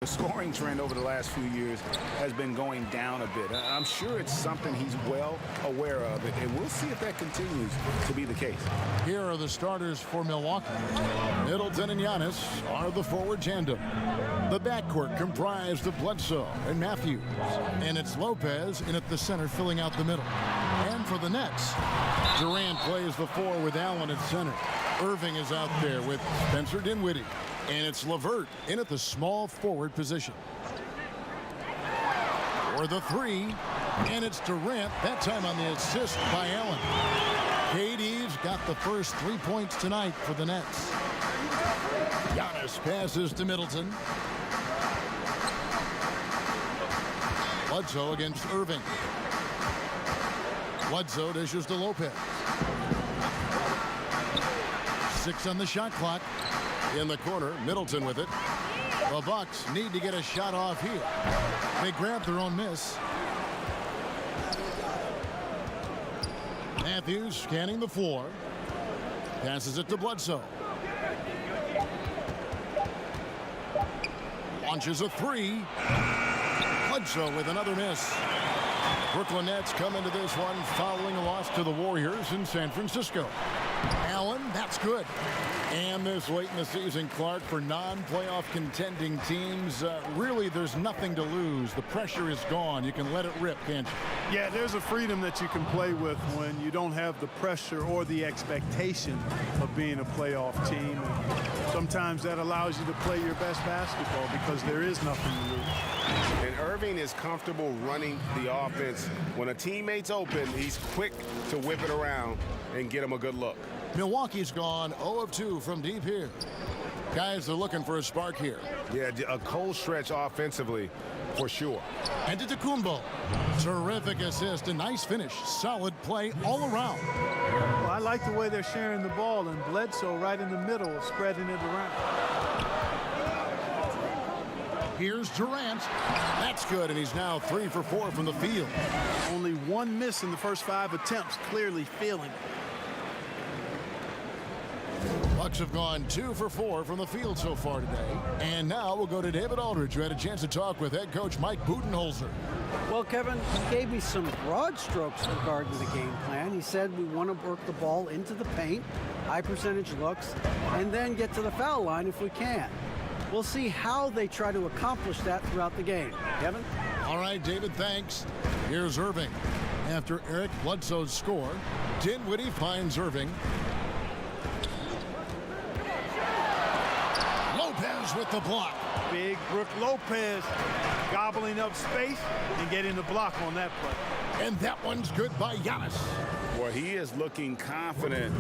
The scoring trend over the last few years has been going down a bit. I'm sure it's something he's well aware of, and we'll see if that continues to be the case. Here are the starters for Milwaukee. Middleton and Giannis are the forward tandem. The backcourt comprised of Bledsoe and Matthews. And it's Lopez in at the center filling out the middle. And for the Nets, Durant plays the 4 with Allen at center. Irving is out there with Spencer Dinwiddie. And it's LeVert in at the small forward position. For the 3, and it's Durant, that time on the assist by Allen. KD's got the first 3 points tonight for the Nets. Giannis passes to Middleton. Bledsoe against Irving. Bledsoe dishes to Lopez. 6 on the shot clock. In the corner, Middleton with it. The Bucks need to get a shot off here. They grab their own miss. Matthews scanning the floor. Passes it to Bledsoe. Launches a 3. Bledsoe with another miss. Brooklyn Nets come into this one following a loss to the Warriors in San Francisco. Allen, that's good. And this late in the season, Clark, for non-playoff contending teams, really there's nothing to lose. The pressure is gone. You can let it rip, can't you? Yeah, there's a freedom that you can play with when you don't have the pressure or the expectation of being a playoff team. And sometimes that allows you to play your best basketball because there is nothing to lose. And Irving is comfortable running the offense. When a teammate's open, he's quick to whip it around and get him a good look. Milwaukee's gone 0 of 2 from deep here. Guys are looking for a spark here. Yeah, a cold stretch offensively for sure. And to Kumbo. Terrific assist, a nice finish. Solid play all around. Well, I like the way they're sharing the ball, and Bledsoe right in the middle, spreading it around. Here's Durant. That's good, and he's now 3 for 4 from the field. Only 1 miss in the first 5 attempts, clearly feeling it. Bucks have gone 2 for 4 from the field so far today. And now we'll go to David Aldridge, who had a chance to talk with head coach Mike Budenholzer. Well, Kevin, he gave me some broad strokes regarding the game plan. He said we want to work the ball into the paint, high percentage looks, and then get to the foul line if we can. We'll see how they try to accomplish that throughout the game. Kevin? All right, David, thanks. Here's Irving. After Eric Bledsoe's score, Dinwiddie finds Irving. Lopez with the block. Big Brook Lopez gobbling up space and getting the block on that play. And that one's good by Giannis. Boy, he is looking confident.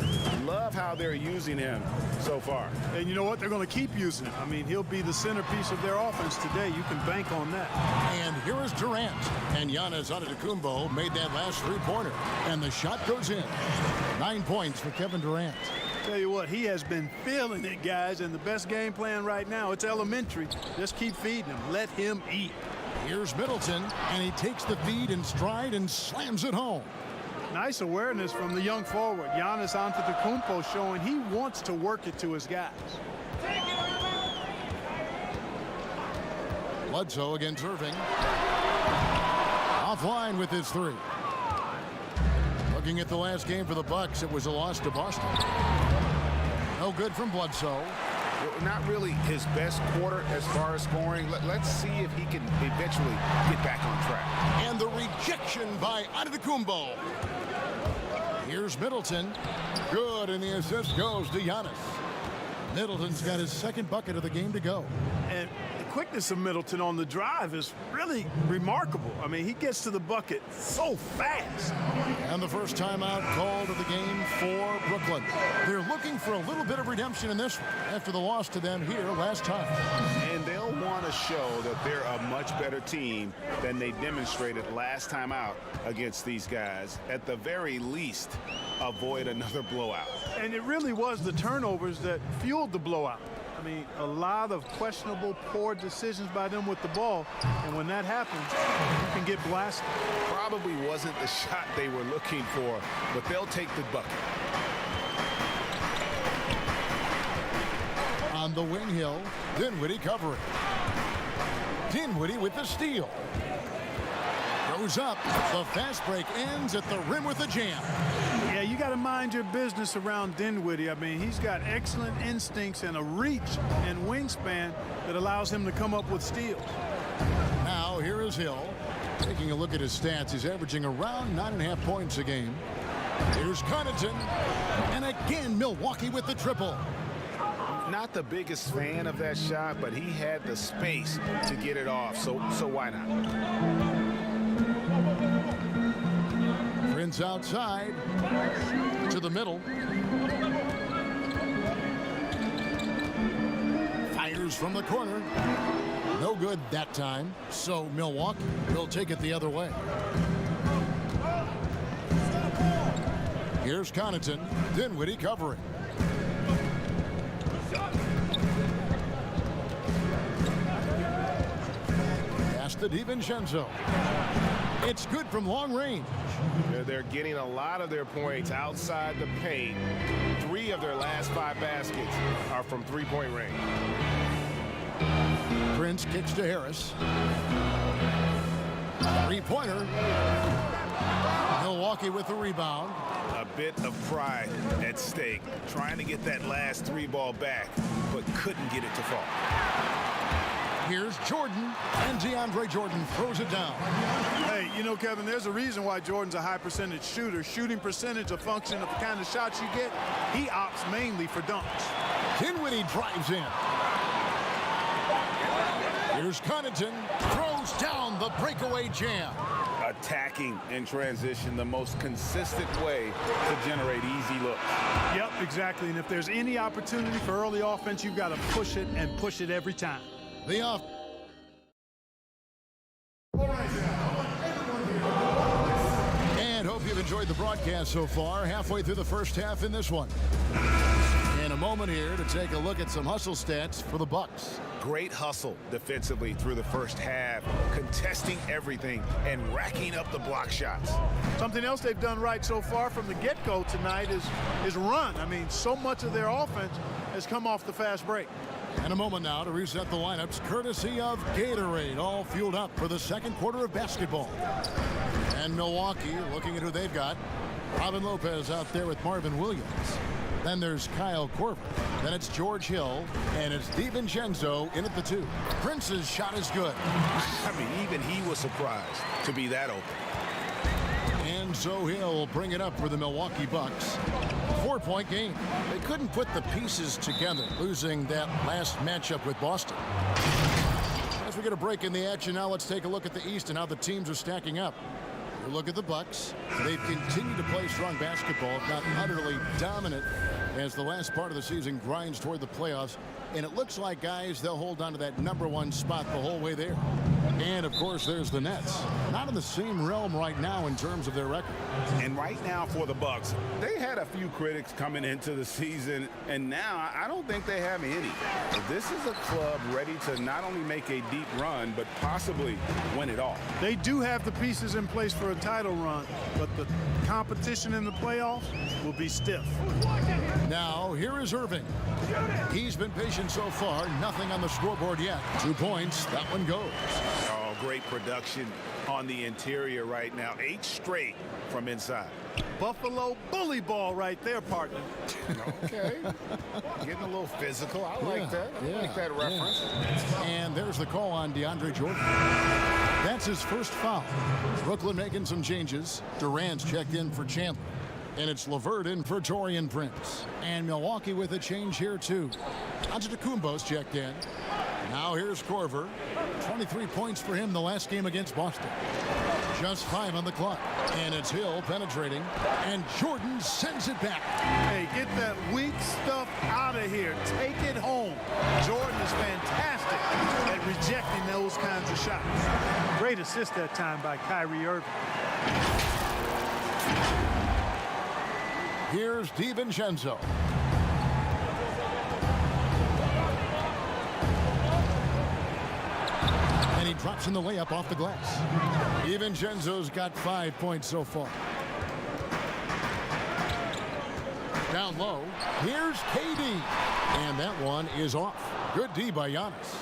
Love how they're using him so far. And you know what? They're going to keep using him. I mean, he'll be the centerpiece of their offense today. You can bank on that. And here is Durant. And Giannis Antetokounmpo made that last 3-pointer. And the shot goes in. 9 points for Kevin Durant. Tell you what, he has been feeling it, guys, and the best game plan right now, it's elementary. Just keep feeding him. Let him eat. Here's Middleton, and he takes the feed in stride and slams it home. Nice awareness from the young forward. Giannis Antetokounmpo showing he wants to work it to his guys. Bledsoe against Irving. Offline with his 3. Looking at the last game for the Bucks, it was a loss to Boston. No good from Bledsoe. Well, not really his best quarter as far as scoring. Let's see if he can eventually get back on track. And the rejection by Antetokounmpo. Here's Middleton. Good, and the assist goes to Giannis. Middleton's got his 2nd bucket of the game to go. And the quickness of Middleton on the drive is really remarkable. I mean, he gets to the bucket so fast. And the first timeout called of the game for Brooklyn. They're looking for a little bit of redemption in this one after the loss to them here last time. And they'll want to show that they're a much better team than they demonstrated last time out against these guys. At the very least, avoid another blowout. And it really was the turnovers that fueled the blowout. I mean, a lot of questionable, poor decisions by them with the ball. And when that happens, you can get blasted. Probably wasn't the shot they were looking for, but they'll take the bucket. On the wing hill, Dinwiddie covering. Dinwiddie with the steal. Goes up. The fast break ends at the rim with a jam. Yeah, you got to mind your business around Dinwiddie. I mean, he's got excellent instincts and a reach and wingspan that allows him to come up with steals. Now here is Hill. Taking a look at his stats, he's averaging around 9.5 points a game. Here's Connaughton. And again, Milwaukee with the triple. Not the biggest fan of that shot, but he had the space to get it off, so why not? Prince outside to the middle. Fires from the corner. No good that time, so Milwaukee will take it the other way. Here's Connaughton. Dinwiddie covering. Pass to DiVincenzo. It's good from long range. They're getting a lot of their points outside the paint. 3 of their last 5 baskets are from three-point range. Prince kicks to Harris. Three-pointer. Milwaukee with the rebound. A bit of pride at stake, trying to get that last 3 ball back, but couldn't get it to fall. Here's Jordan, and DeAndre Jordan throws it down. Hey, you know, Kevin, there's a reason why Jordan's a high percentage shooter. Shooting percentage a function of the kind of shots you get. He opts mainly for dunks. Dinwiddie drives in. Here's Connaughton, throws down the breakaway jam. Attacking in transition, the most consistent way to generate easy looks. Yep, exactly. And if there's any opportunity for early offense, you've got to push it and push it every time. The off. And hope you've enjoyed the broadcast so far. Halfway through the first half in this one. In a moment here to take a look at some hustle stats for the Bucks. Great hustle defensively through the first half, contesting everything and racking up the block shots. Something else they've done right so far from the get-go tonight is run. I mean, so much of their offense has come off the fast break. And a moment now to reset the lineups, courtesy of Gatorade, all fueled up for the second quarter of basketball. And Milwaukee, looking at who they've got. Robin Lopez out there with Marvin Williams. Then there's Kyle Korver. Then it's George Hill, and it's DiVincenzo in at the 2. Prince's shot is good. I mean, even he was surprised to be that open. And so Hill bring it up for the Milwaukee Bucks. 4-point game. They couldn't put the pieces together, losing that last matchup with Boston. As we get a break in the action now, let's take a look at the East and how the teams are stacking up. We look at the Bucks. They've continued to play strong basketball, if not utterly dominant, as the last part of the season grinds toward the playoffs. And it looks like, guys, they'll hold on to that #1 spot the whole way there. And, of course, there's the Nets. Not in the same realm right now in terms of their record. And right now for the Bucks, they had a few critics coming into the season, and now I don't think they have any. This is a club ready to not only make a deep run, but possibly win it all. They do have the pieces in place for a title run, but the competition in the playoffs will be stiff. Now, here is Irving. He's been patient so far. Nothing on the scoreboard yet. 2 points. That one goes. Oh, great production on the interior right now. 8 straight from inside. Buffalo bully ball right there, partner. Okay. Getting a little physical. I like that. I like that reference. Yeah. And there's the call on DeAndre Jordan. That's his first foul. Brooklyn making some changes. Durant's checked in for Chandler. And it's LeVert in for Taurean Prince. And Milwaukee with a change here, too. Antetokounmpo's checked in. Now here's Korver. 23 points for him the last game against Boston. Just 5 on the clock. And it's Hill penetrating. And Jordan sends it back. Hey, get that weak stuff out of here. Take it home. Jordan is fantastic at rejecting those kinds of shots. Great assist that time by Kyrie Irving. Here's DiVincenzo. And he drops in the layup off the glass. DiVincenzo's got 5 points so far. Down low, here's KD. And that one is off. Good D by Giannis.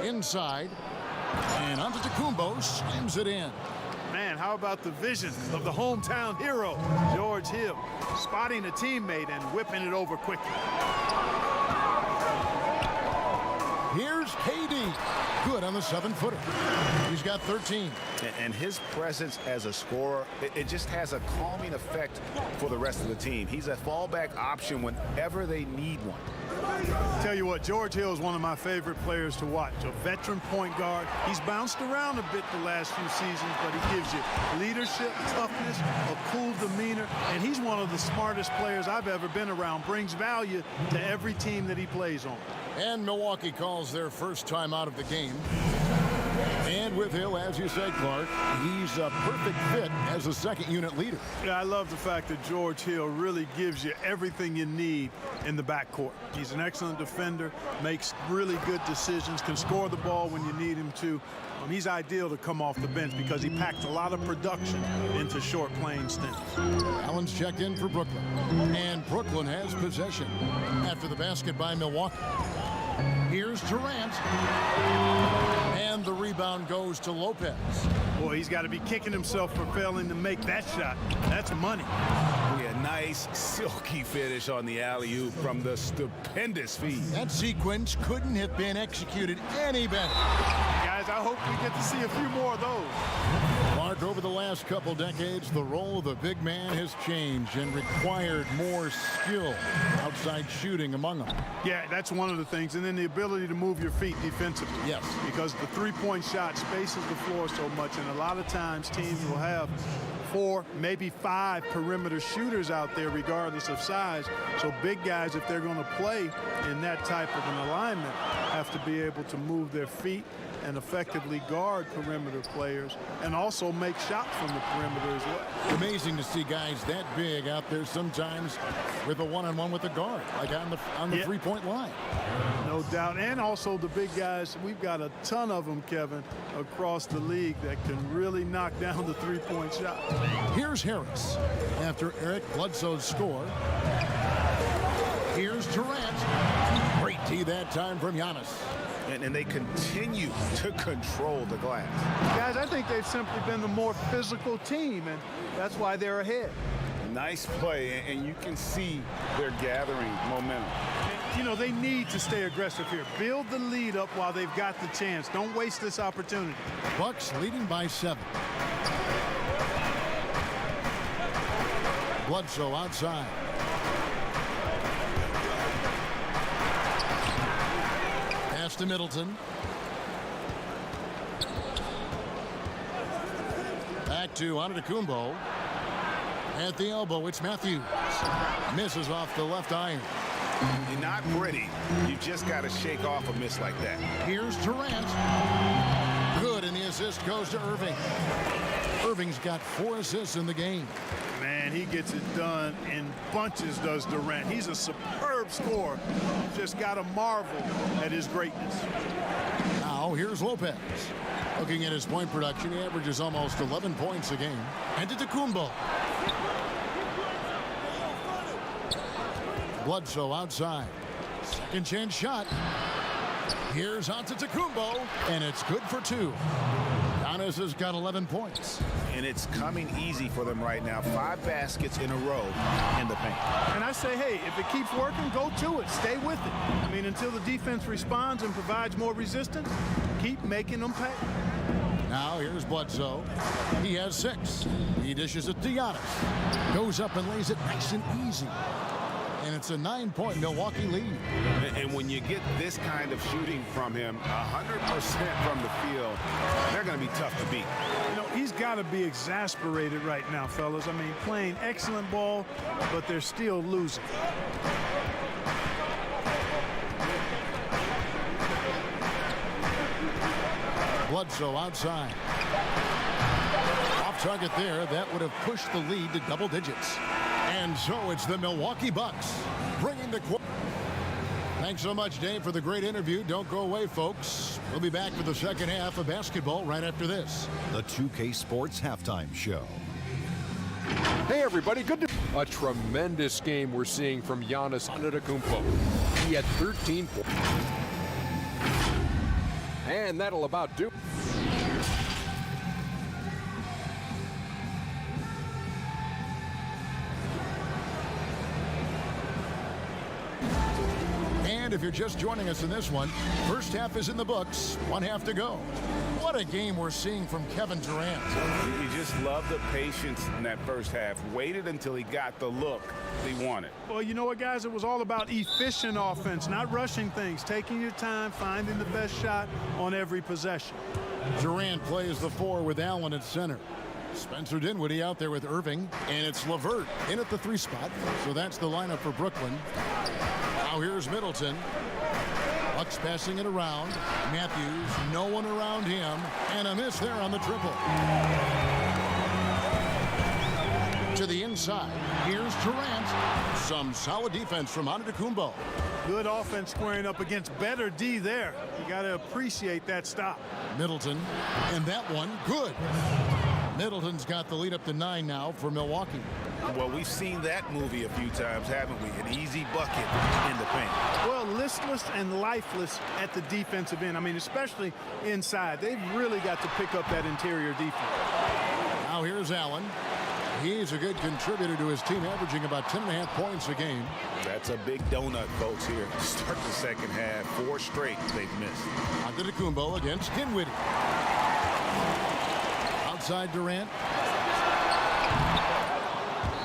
Inside. And Antetokounmpo slams it in. Man, how about the vision of the hometown hero, George Hill, spotting a teammate and whipping it over quickly. Here's KD. Good on the 7-footer. He's got 13. And his presence as a scorer, it just has a calming effect for the rest of the team. He's a fallback option whenever they need one. Tell you what, George Hill is one of my favorite players to watch. A veteran point guard. He's bounced around a bit the last few seasons, but he gives you leadership, toughness, a cool demeanor, and he's one of the smartest players I've ever been around. Brings value to every team that he plays on. And Milwaukee calls their first time out of the game. And with Hill, as you said, Clark, he's a perfect fit as a second unit leader. Yeah, I love the fact that George Hill really gives you everything you need in the backcourt. He's an excellent defender, makes really good decisions, can score the ball when you need him to. He's ideal to come off the bench because he packed a lot of production into short playing stints. Allen's checked in for Brooklyn. And Brooklyn has possession after the basket by Milwaukee. Here's Durant. And the rebound goes to Lopez. Boy, he's got to be kicking himself for failing to make that shot. That's money. A nice silky finish on the alley-oop from the stupendous feed. That sequence couldn't have been executed any better. Guys, I hope we get to see a few more of those. Mark, over the last couple decades, the role of the big man has changed and required more skill outside shooting among them. Yeah, that's one of the things. And then the ability to move your feet defensively. Yes. Because the three-point shot spaces the floor so much, and a lot of times teams will have 4, maybe 5 perimeter shooters out there regardless of size. So big guys, if they're going to play in that type of an alignment, have to be able to move their feet and effectively guard perimeter players and also make shots from the perimeter as well. Amazing to see guys that big out there sometimes with a one-on-one with a guard, like on the three-point line. No doubt. And also the big guys, we've got a ton of them, Kevin, across the league that can really knock down the three-point shot. Here's Harris after Eric Bledsoe's score. Here's Durant. Great D that time from Giannis. And they continue to control the glass. Guys, I think they've simply been the more physical team, and that's why they're ahead. Nice play, and you can see they're gathering momentum. You know, they need to stay aggressive here. Build the lead up while they've got the chance. Don't waste this opportunity. Bucks leading by 7. Bledsoe outside. Pass to Middleton. Back to Antetokounmpo. At the elbow, it's Matthews. Misses off the left iron. You're not pretty. You just got to shake off a miss like that. Here's Durant. Good, and the assist goes to Irving. Irving's got 4 assists in the game. Man, he gets it done in bunches, does Durant. He's a superb scorer. Just got to marvel at his greatness. Now, here's Lopez. Looking at his point production, he averages almost 11 points a game. Antetokounmpo. Bledsoe outside. Second chance shot. Here's Antetokounmpo, and it's good for 2. Giannis has got 11 points. And it's coming easy for them right now. 5 baskets in a row in the paint. And I say, hey, if it keeps working, go to it. Stay with it. I mean, until the defense responds and provides more resistance, keep making them pay. Now here's Bledsoe. He has 6. He dishes it to Giannis. Goes up and lays it nice and easy. And it's a 9-point Milwaukee lead. And when you get this kind of shooting from him, 100% from the field, they're going to be tough to beat. You know, he's got to be exasperated right now, fellas. I mean, playing excellent ball, but they're still losing. Bledsoe outside. Off target there. That would have pushed the lead to double digits. And so it's the Milwaukee Bucks bringing the quarter. Thanks so much, Dave, for the great interview. Don't go away, folks. We'll be back for the second half of basketball right after this. The 2K Sports Halftime Show. Hey, everybody. Good to... A tremendous game we're seeing from Giannis Antetokounmpo. He had 13 points. And that'll about do. And if you're just joining us in this one, first half is in the books, 1 half to go. What a game we're seeing from Kevin Durant. You just love the patience in that first half. Waited until he got the look he wanted. Well, you know what, guys? It was all about efficient offense, not rushing things, taking your time, finding the best shot on every possession. Durant plays the 4 with Allen at center. Spencer Dinwiddie out there with Irving, and it's LeVert in at the 3 spot. So that's the lineup for Brooklyn. Now here's Middleton. Bucks passing it around. Matthews, no one around him, and a miss there on the triple. To the inside, here's Durant. Some solid defense from Antetokounmpo. Good offense squaring up against better D there. You got to appreciate that stop. Middleton, and that one, good. Middleton's got the lead up to 9 now for Milwaukee. Well, we've seen that movie a few times, haven't we? An easy bucket in the paint. Well, listless and lifeless at the defensive end. I mean, especially inside. They've really got to pick up that interior defense. Now here's Allen. He's a good contributor to his team, averaging about 10.5 points a game. That's a big donut, folks, here. Start the second half. 4 straight they've missed. Antetokounmpo against Dinwiddie. Outside Durant.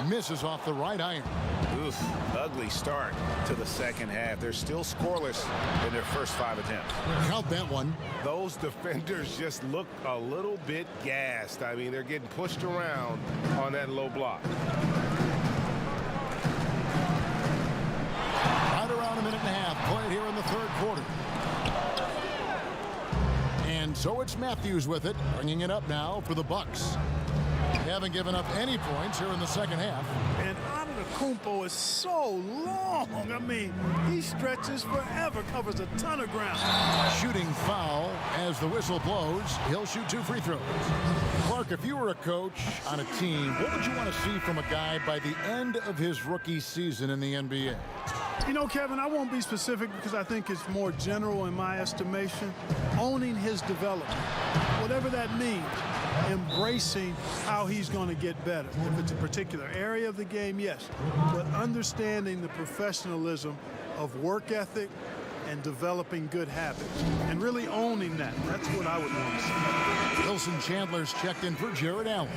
Misses off the right iron. Oof, ugly start to the second half. They're still scoreless in their first 5 attempts. Count that one. Those defenders just look a little bit gassed. I mean, they're getting pushed around on that low block. Right around a minute and a half played here in the 3rd quarter. And so it's Matthews with it, bringing it up now for the Bucks. They haven't given up any points here in the second half. And Antetokounmpo is so long. I mean, he stretches forever, covers a ton of ground. Shooting foul as the whistle blows. He'll shoot 2 free throws. Clark, if you were a coach on a team, what would you want to see from a guy by the end of his rookie season in the NBA? You know, Kevin, I won't be specific because I think it's more general in my estimation. Owning his development, whatever that means. Embracing how he's going to get better. If it's a particular area of the game, yes. But understanding the professionalism of work ethic and developing good habits. And really owning that. That's what I would want to see. Wilson Chandler's checked in for Jared Allen.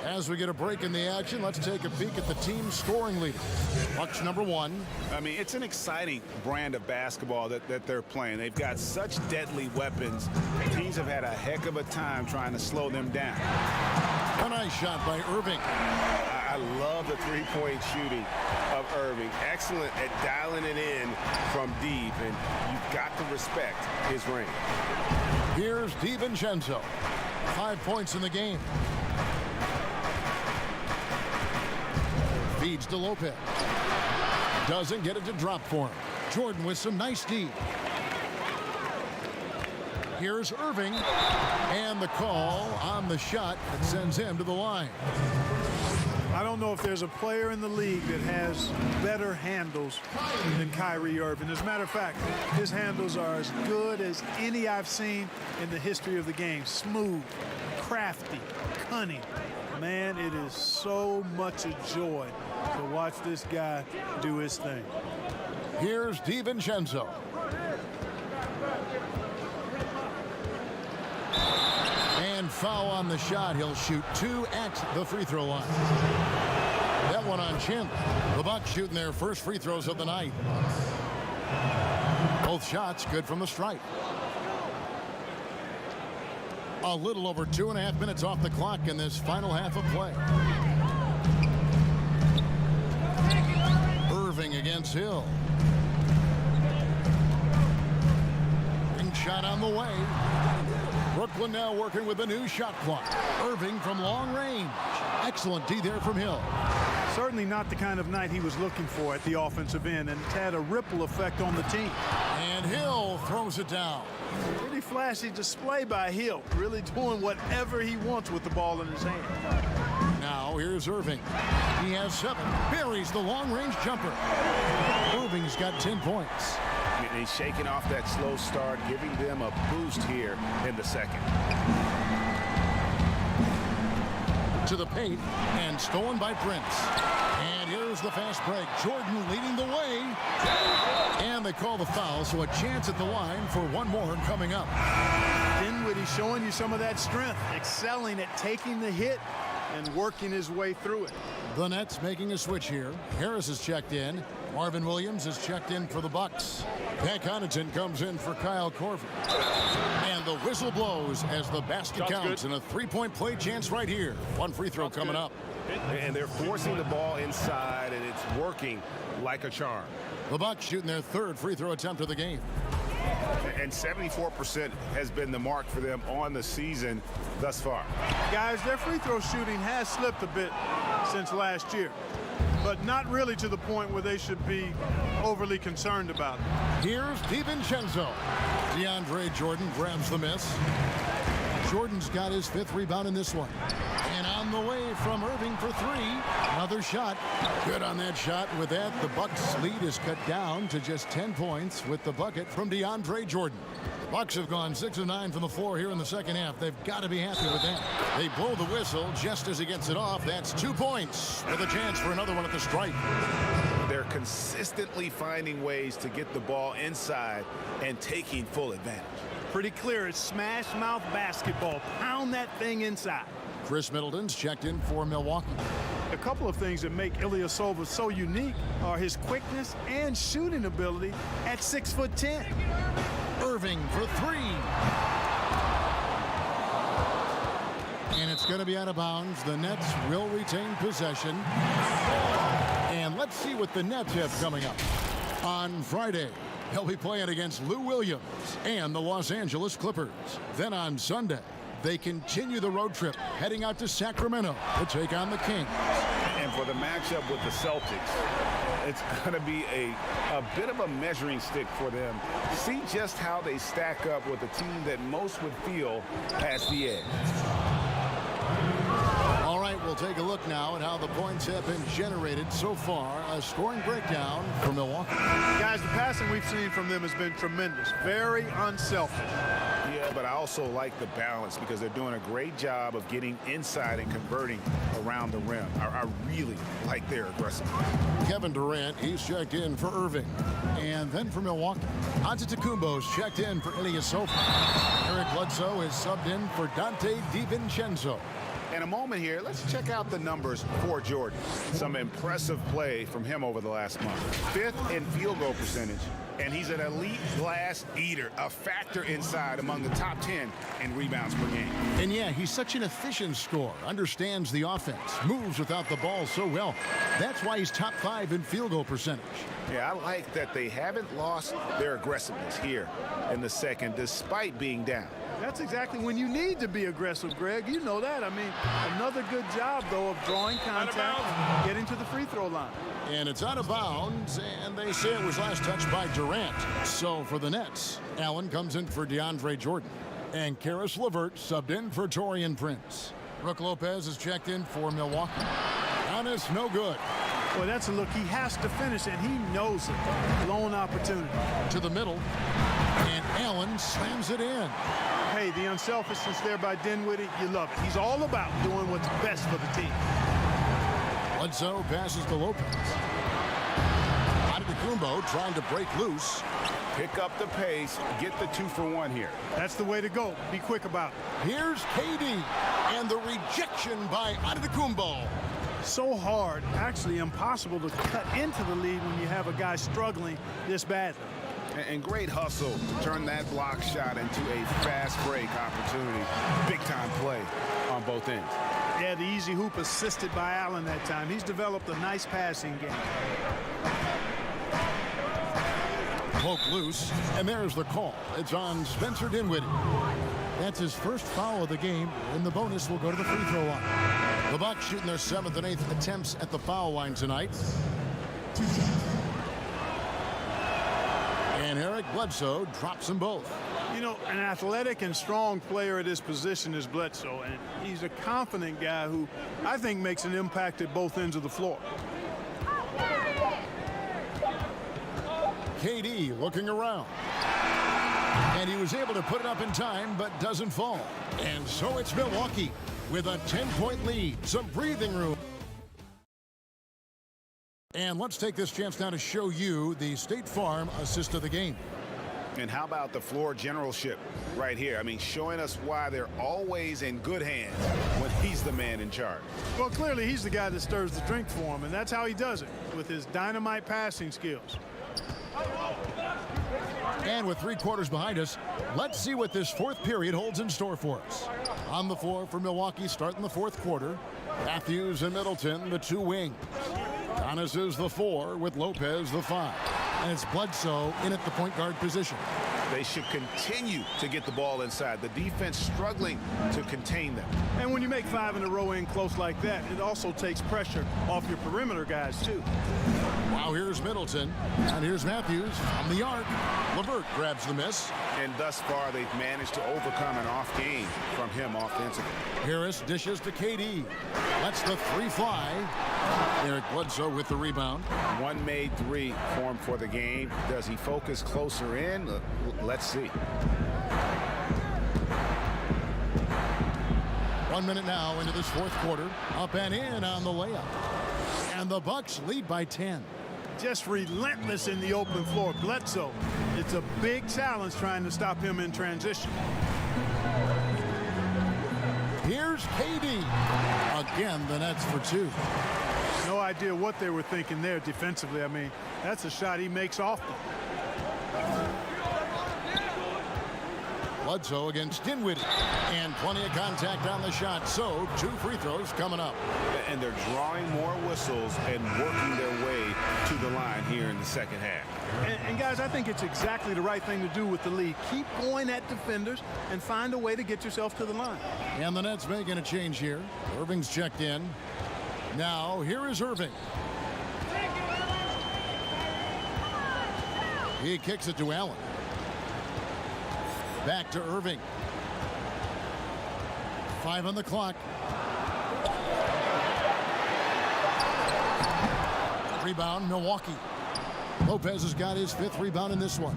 As we get a break in the action, let's take a peek at the team's scoring leader. Bucks number 1. I mean, it's an exciting brand of basketball that they're playing. They've got such deadly weapons. Teams have had a heck of a time trying to slow them down. A nice shot by Irving. I love the three-point shooting of Irving. Excellent at dialing it in from deep, and you've got to respect his range. Here's DiVincenzo. 5 points in the game. Feeds to Lopez. Doesn't get it to drop for him. Jordan with some nice D. Here's Irving. And the call on the shot that sends him to the line. I don't know if there's a player in the league that has better handles than Kyrie Irving. As a matter of fact, his handles are as good as any I've seen in the history of the game. Smooth, crafty, cunning. Man, it is so much a joy to watch this guy do his thing. Here's DiVincenzo. And foul on the shot. He'll shoot 2 at the free throw line. That one on Chin. The Bucks shooting their first free throws of the night. Both shots good from the stripe. A little over 2.5 minutes off the clock in this final half of play. Irving against Hill. Ring shot on the way. Brooklyn now working with a new shot clock. Irving from long range. Excellent D there from Hill. Certainly not the kind of night he was looking for at the offensive end, and it's had a ripple effect on the team. And Hill throws it down. Pretty flashy display by Hill, really doing whatever he wants with the ball in his hand. Now here's Irving. He has 7. Buries the long-range jumper. Irving's got 10 points. And he's shaking off that slow start, giving them a boost here in the second. To the paint and stolen by Prince. And here's the fast break. Jordan leading the way. And they call the foul, so a chance at the line for one more coming up. Dinwiddie showing you some of that strength, excelling at taking the hit and working his way through it. The Nets making a switch here. Harris is checked in. Marvin Williams is checked in for the Bucks. Pat Connaughton comes in for Kyle Korver. And the whistle blows as the basket counts and a three-point play chance right here. One free throw coming up. And they're forcing the ball inside, and it's working like a charm. The Bucks shooting their third free throw attempt of the game. And 74% has been the mark for them on the season thus far. Guys, their free throw shooting has slipped a bit since last year, but not really to the point where they should be overly concerned about it. Here's DiVincenzo. DeAndre Jordan grabs the miss. Jordan's got his fifth rebound in this one. And on the way from Irving for three. Another shot. Good on that shot. With that, the Bucks' lead is cut down to just 10 points with the bucket from DeAndre Jordan. The Bucks have gone 6 of 9 from the floor here in the second half. They've got to be happy with that. They blow the whistle just as he gets it off. That's 2 points with a chance for another one at the stripe. They're consistently finding ways to get the ball inside and taking full advantage. Pretty clear. It's smash mouth basketball. Pound that thing inside. Chris Middleton's checked in for Milwaukee. A couple of things that make Ilyasova so unique are his quickness and shooting ability at 6'10". Irving for three. And it's going to be out of bounds. The Nets will retain possession. And let's see what the Nets have coming up. On Friday, they'll be playing against Lou Williams and the Los Angeles Clippers. Then on Sunday, they continue the road trip, heading out to Sacramento to take on the Kings. And for the matchup with the Celtics, it's going to be a bit of a measuring stick for them. See just how they stack up with a team that most would feel has the edge. All right, we'll take a look now at how the points have been generated so far. A scoring breakdown for Milwaukee. Guys, the passing we've seen from them has been tremendous. Very unselfish. Yeah, but I also like the balance because they're doing a great job of getting inside and converting around the rim. I really like their aggressiveness. Kevin Durant, he's checked in for Irving. And then for Milwaukee, Antetokounmpo's checked in for Ilyasova. Eric Bledsoe is subbed in for Dante DiVincenzo. In a moment here, let's check out the numbers for Jordan. Some impressive play from him over the last month. 5th in field goal percentage, and he's an elite glass eater, a factor inside among the top 10 in rebounds per game. And yeah, he's such an efficient scorer, understands the offense, moves without the ball so well. That's why he's top 5 in field goal percentage. Yeah, I like that they haven't lost their aggressiveness here in the second, despite being down. That's exactly when you need to be aggressive, Greg. You know that. I mean, another good job, though, of drawing contact and getting to the free throw line. And it's out of bounds, and they say it was last touched by Durant. So for the Nets, Allen comes in for DeAndre Jordan. And Karis LeVert subbed in for Taurean Prince. Brook Lopez is checked in for Milwaukee. Giannis, no good. Boy, that's a look. He has to finish, and he knows it. Lone opportunity. To the middle, and Allen slams it in. Hey, the unselfishness there by Dinwiddie, you love it. He's all about doing what's best for the team. Bledsoe passes to Lopez. Antetokounmpo trying to break loose. Pick up the pace, get the 2-for-1 here. That's the way to go. Be quick about it. Here's KD, and the rejection by Antetokounmpo. So hard, actually impossible to cut into the lead when you have a guy struggling this badly. And great hustle to turn that block shot into a fast break opportunity. Big time play on both ends. Yeah, the easy hoop assisted by Allen that time. He's developed a nice passing game. Poke loose, and there's the call. It's on Spencer Dinwiddie. That's his first foul of the game, and the bonus will go to the free throw line. The Bucks shooting their 7th and 8th attempts at the foul line tonight. And Eric Bledsoe drops them both. You know, an athletic and strong player at his position is Bledsoe, and he's a confident guy who I think makes an impact at both ends of the floor. KD looking around. And he was able to put it up in time, but doesn't fall. And so it's Milwaukee with a 10-point lead. Some breathing room. And let's take this chance now to show you the State Farm assist of the game. And how about the floor generalship right here? I mean, showing us why they're always in good hands when he's the man in charge. Well, clearly he's the guy that stirs the drink for him, and that's how he does it, with his dynamite passing skills. And with 3 quarters behind us, let's see what this fourth period holds in store for us. On the floor for Milwaukee starting the fourth quarter, Matthews and Middleton, the 2 wings. Giannis is the 4 with Lopez the 5. And it's Bledsoe in at the point guard position. They should continue to get the ball inside. The defense struggling to contain them. And when you make 5 in a row in close like that, it also takes pressure off your perimeter guys, too. Now here's Middleton, and here's Matthews from the arc. LeVert grabs the miss. And thus far, they've managed to overcome an off game from him offensively. Harris dishes to KD. Lets the 3 fly. Eric Bledsoe with the rebound. One made 3 formed for the game. Does he focus closer in? Let's see. 1 minute now into this fourth quarter. Up and in on the layup. And the Bucks lead by 10. Just relentless in the open floor. Bledsoe, it's a big challenge trying to stop him in transition. Here's KD. Again, the Nets for 2. No idea what they were thinking there defensively. I mean, that's a shot he makes often. Bledsoe against Dinwiddie. And plenty of contact on the shot. So 2 free throws coming up. And they're drawing more whistles and working their way to the line here in the second half. And guys, I think it's exactly the right thing to do with the lead. Keep going at defenders and find a way to get yourself to the line. And the Nets making a change here. Irving's checked in. Now, here is Irving. He kicks it to Allen. Back to Irving. 5 on the clock. Rebound, Milwaukee. Lopez has got his 5th rebound in this one.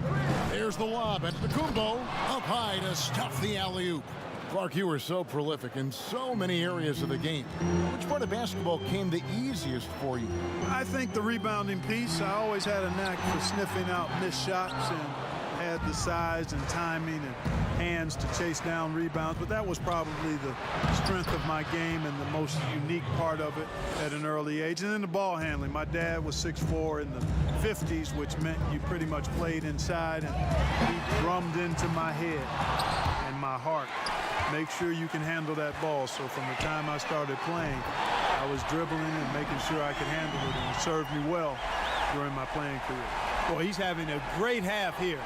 There's the lob at Kumbo. Up high to stuff the alley-oop. Clark, you were so prolific in so many areas of the game. Which part of basketball came the easiest for you? I think the rebounding piece. I always had a knack for sniffing out missed shots and had the size and timing and hands to chase down rebounds, but that was probably the strength of my game and the most unique part of it at an early age. And then the ball handling. My dad was 6'4" in the 50s, which meant you pretty much played inside, and he drummed into my head and my heart. Make sure you can handle that ball. So from the time I started playing, I was dribbling and making sure I could handle it, and it served me well during my playing career. Boy, he's having a great half here.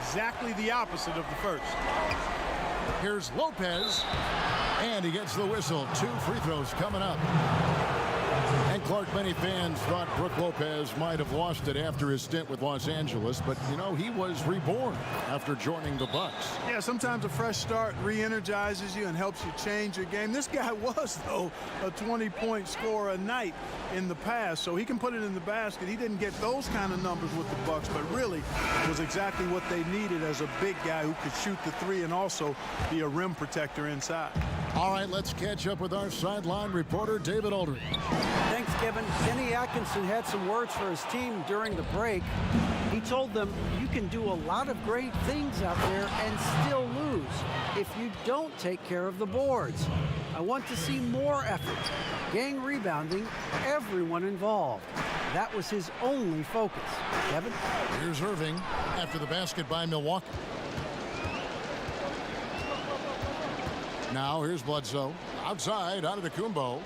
Exactly the opposite of the first. Here's Lopez, and he gets the whistle. 2 free throws coming up. And Clark, many fans thought Brook Lopez might have lost it after his stint with Los Angeles, but, you know, he was reborn after joining the Bucks. Yeah, sometimes a fresh start re-energizes you and helps you change your game. This guy was, though, a 20-point scorer a night in the past, so he can put it in the basket. He didn't get those kind of numbers with the Bucks, but really was exactly what they needed as a big guy who could shoot the 3 and also be a rim protector inside. All right, let's catch up with our sideline reporter, David Aldridge. Thanks, Kevin. Kenny Atkinson had some words for his team during the break. He told them, you can do a lot of great things out there and still lose if you don't take care of the boards. I want to see more effort, gang rebounding, everyone involved. That was his only focus. Kevin? Here's Irving after the basket by Milwaukee. Now here's Bledsoe. Outside, out of the Kumbo.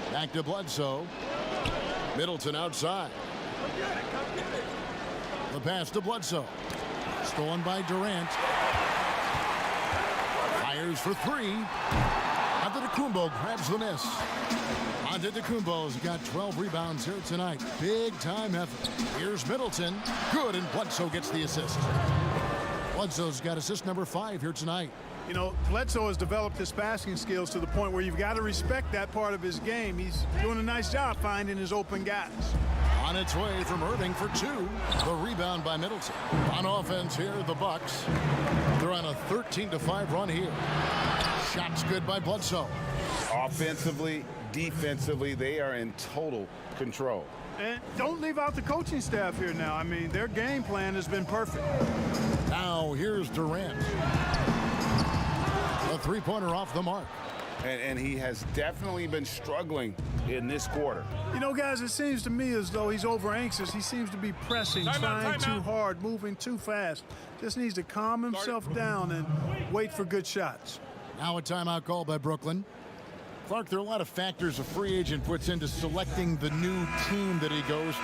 Back to Bledsoe. Middleton outside. The pass to Bledsoe. Stolen by Durant. Fires for 3. Antetokounmpo grabs the miss. Antetokounmpo's got 12 rebounds here tonight. Big time effort. Here's Middleton. Good, and Bledsoe gets the assist. Bledsoe's got assist number 5 here tonight. You know, Bledsoe has developed his passing skills to the point where you've got to respect that part of his game. He's doing a nice job finding his open guys. On its way from Irving for two. The rebound by Middleton. On offense here, the Bucks. They're on a 13-5 run here. Shots good by Bledsoe. Offensively, defensively, they are in total control. And don't leave out the coaching staff here now. I mean, their game plan has been perfect. Now here's Durant. A three-pointer off the mark. And he has definitely been struggling in this quarter. You know, guys, it seems to me as though he's over anxious. He seems to be pressing, trying too hard, moving too fast. Just needs to calm himself down and wait for good shots. Now a timeout call by Brooklyn. Clark, there are a lot of factors a free agent puts into selecting the new team that he goes to.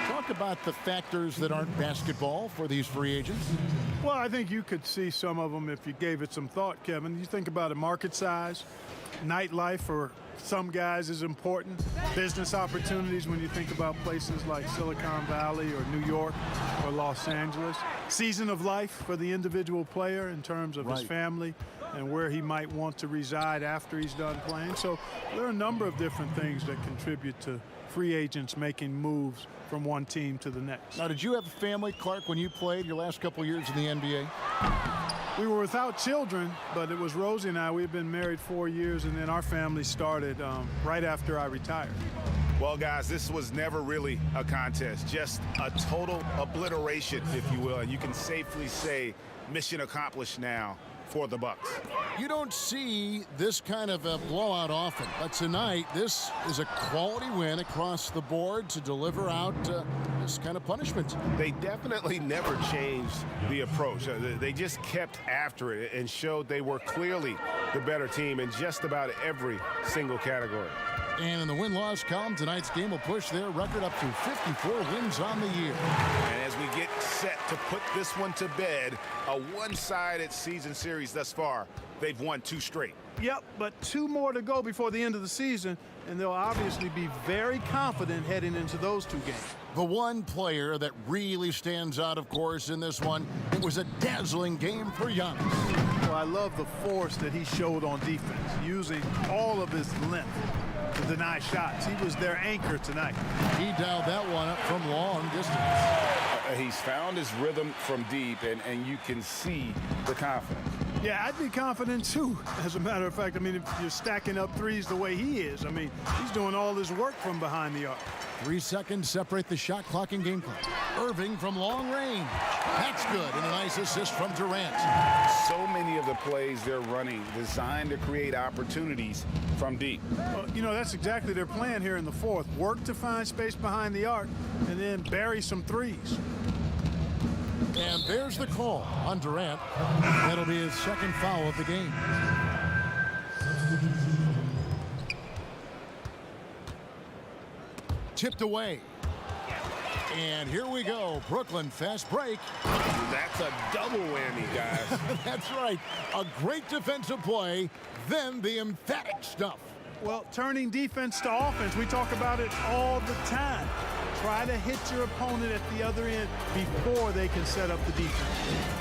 Talk about the factors that aren't basketball for these free agents. Well, I think you could see some of them if you gave it some thought, Kevin. You think about it, market size, nightlife for some guys is important. Business opportunities when you think about places like Silicon Valley or New York or Los Angeles. Season of life for the individual player in terms of his family and where he might want to reside after he's done playing. So there are a number of different things that contribute to free agents making moves from one team to the next. Now, did you have a family, Clark, when you played your last couple years in the NBA? We were without children, but it was Rosie and I. We've been married 4 years, and then our family started right after I retired. Well, guys, this was never really a contest, just a total obliteration, if you will. And you can safely say mission accomplished now for the Bucks. You don't see this kind of a blowout often, but tonight this is a quality win across the board to deliver out this kind of punishment. They definitely never changed the approach. They just kept after it and showed they were clearly the better team in just about every single category. And in the win-loss column, tonight's game will push their record up to 54 wins on the year. And as we get set to put this one to bed, a one-sided season series thus far, they've won 2 straight. Yep, but 2 more to go before the end of the season, and they'll obviously be very confident heading into those 2 games. The one player that really stands out, of course, in this one, it was a dazzling game for Giannis. Well, I love the force that he showed on defense, using all of his length to deny shots. He was their anchor tonight. He dialed that one up from long distance. He's found his rhythm from deep, and you can see the confidence. Yeah, I'd be confident too, as a matter of fact. I mean, if you're stacking up threes the way he is, I mean, he's doing all his work from behind the arc. 3 seconds separate the shot clock and game clock. Irving from long range. That's good, and a nice assist from Durant. So many of the plays they're running designed to create opportunities from deep. Well, you know, that's exactly their plan here in the fourth. Work to find space behind the arc and then bury some threes. And there's the call on Durant. That'll be his second foul of the game. Tipped away. And here we go. Brooklyn fast break. That's a double whammy, guys. That's right. A great defensive play, then the emphatic stuff. Well, turning defense to offense, we talk about it all the time. Try to hit your opponent at the other end before they can set up the defense.